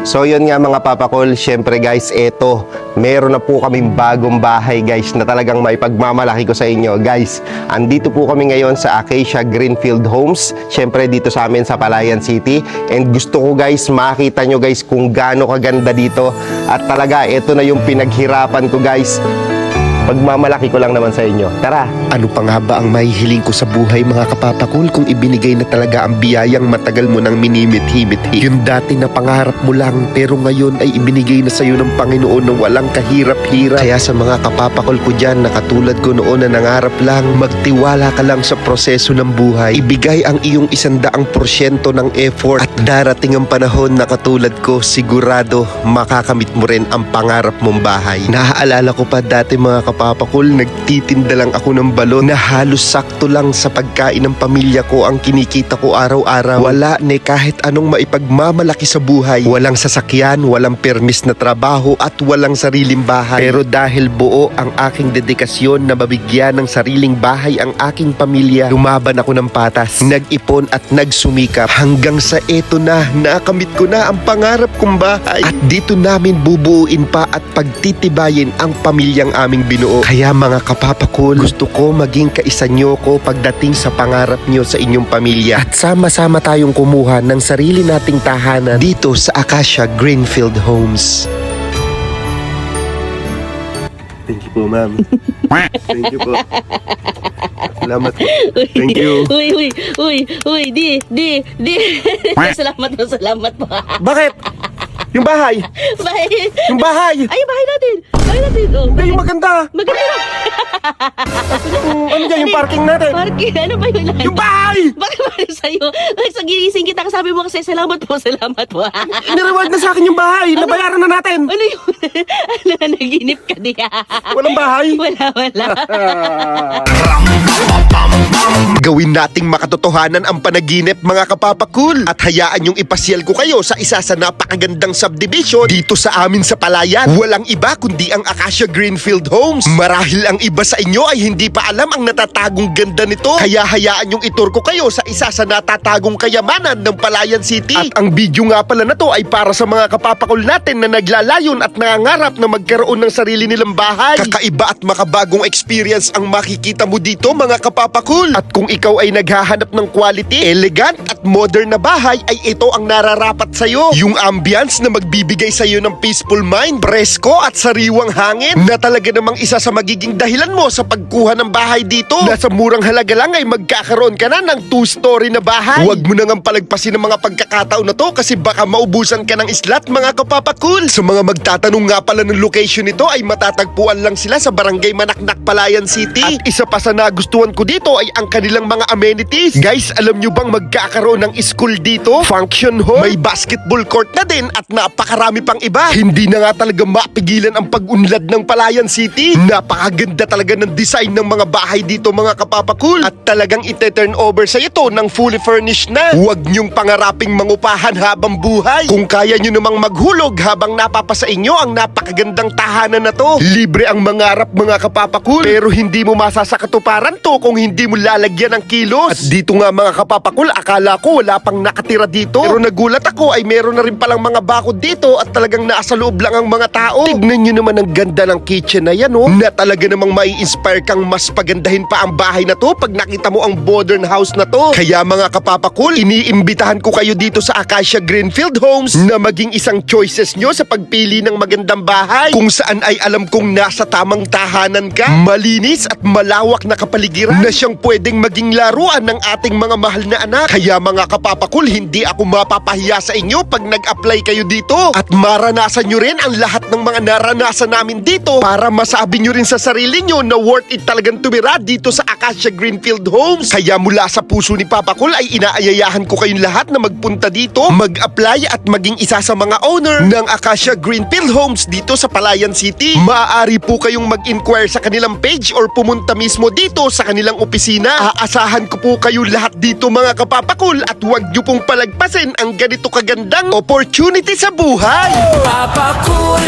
So yun nga mga papakol, syempre guys, eto, meron na po kaming bagong bahay guys na talagang maipagmamalaki ko sa inyo. Guys, andito po kami ngayon sa Acacia Greenfield Homes, syempre dito sa amin sa Palayan City. And gusto ko guys, makita nyo guys kung gaano kaganda dito. At talaga, eto na yung pinaghirapan ko guys. Pagmamalaki ko lang naman sa inyo. Tara! Ano pa nga ba ang mahihiling ko sa buhay mga kapapakul kung ibinigay na talaga ang biyayang matagal mo nang minimit-himit-himit? Yung dati na pangarap mo lang pero ngayon ay ibinigay na sa'yo ng Panginoon na walang kahirap-hirap. Kaya sa mga kapapakul ko dyan na katulad ko noon na nangarap lang, magtiwala ka lang sa proseso ng buhay. Ibigay ang iyong 100% ng effort at darating ang panahon na katulad ko, sigurado makakamit mo rin ang pangarap mong bahay. Naaalala ko pa dati mga kapapakul, nagtitinda lang ako ng balon na halos sakto lang sa pagkain ng pamilya ko ang kinikita ko araw-araw. Wala ni kahit anong maipagmamalaki sa buhay. Walang sasakyan, walang permis na trabaho at walang sariling bahay. Pero dahil buo ang aking dedikasyon na mabigyan ng sariling bahay ang aking pamilya, lumaban ako ng patas, nag-ipon at nagsumikap hanggang sa eto na, nakamit ko na ang pangarap kong bahay. At dito namin bubuuin pa at pagtitibayin ang pamilyang aming binuo. Kaya mga kapapakul, gusto ko maging kaisa nyo ko pagdating sa pangarap nyo sa inyong pamilya. At sama-sama tayong kumuha ng sarili nating tahanan dito sa Acacia Greenfield Homes. Thank you po, ma'am. Thank you po. Salamat po. Thank you. Uy, di. Salamat po. Bakit? Yung bahay! Bahay. Yung bahay! Ay, bahay natin. Oh. Hindi, yung maganda! Maganda na. Ano dyan, yung parking natin? Parking, ano ba yun? Yung bahay! Bakit ba rin sa'yo? Sa ginising kita, kasabi mo kasi salamat po. Inireward na sa akin yung bahay! Nabayaran na natin! Ano yun? Naginip ka diya. Walang bahay! Wala. Gawin nating makatotohanan ang panaginip mga kapapakul at hayaan yung ipasyal ko kayo sa isa sa napakagandang subdivision dito sa amin sa Palayan. Walang iba kundi ang Acacia Greenfield Homes. Marahil ang iba sa inyo ay hindi pa alam ang natatagong ganda nito. Kaya hayaan yung itur ko kayo sa isa sa natatagong kayamanan ng Palayan City. At ang video nga pala na to ay para sa mga kapapakul natin na naglalayon at nangangarap na magkaroon ng sarili nilang bahay. Kakaiba at makabagong experience ang makikita mo dito mga kapapakul. At kung ikaw ay naghahanap ng quality, elegant at modern na bahay ay ito ang nararapat sa'yo. Yung ambience na magbibigay sa'yo ng peaceful mind, presko at sariwang hangin na talaga namang isa sa magiging dahilan mo sa pagkuha ng bahay dito. Nasa murang halaga lang ay magkakaroon ka na ng 2-story na bahay. Huwag mo nang palagpasin ng mga pagkakataon na to kasi baka maubusan ka ng islat mga kapapakul. Sa mga magtatanong nga pala ng location nito ay matatagpuan lang sila sa Barangay Manaknak, Palayan City. At isa pa sa nagustuhan ko dito ay ang kanilang mga amenities. Guys, alam nyo bang magkakaroon ng school dito? Function hall, may basketball court na din at napakarami pang iba. Hindi na nga talaga mapigilan ang pag-unlad ng Palayan City. Napakaganda talaga ng design ng mga bahay dito mga kapapakul at talagang ite-turn over sa ito ng fully furnished na. Huwag nyong pangaraping mangupahan habang buhay. Kung kaya nyo namang maghulog habang napapasa inyo ang napakagandang tahanan na to. Libre ang mangarap mga kapapakul pero hindi mo masasakatuparan to kung hindi mo lalagyan ng kilos. At dito nga mga kapapakul, akala ko wala pang nakatira dito. Pero nagulat ako ay meron na rin palang mga bakod dito at talagang nasa loob lang ang mga tao. Tignan nyo naman ang ganda ng kitchen na yan na talaga namang mai-inspire kang mas pagandahin pa ang bahay na to pag nakita mo ang modern house na to. Kaya mga kapapakul, iniimbitahan ko kayo dito sa Acacia Greenfield Homes na maging isang choices nyo sa pagpili ng magandang bahay kung saan ay alam kong nasa tamang tahanan ka, malinis at malawak na kapaligiran na siyang pwedeng maging laruan ng ating mga mahal na anak. Kaya mga kapapakul, hindi ako mapapahiya sa inyo pag nag-apply kayo dito at maranasan nyo rin ang lahat ng mga naranasan namin dito para masabi nyo rin sa sarili nyo na worth it talagang tumira dito sa Acacia Greenfield Homes. Kaya mula sa puso ni Papakul ay inaayayahan ko kayong lahat na magpunta dito, mag-apply at maging isa sa mga owner ng Acacia Greenfield Homes dito sa Palayan City. Maaari po kayong mag-inquire sa kanilang page or pumunta mismo dito sa kanilang opisina. Aasahan ko po kayo lahat dito mga kapapakul at huwag nyo pong palagpasin ang ganito kagandang opportunity sa buhay. Papakul,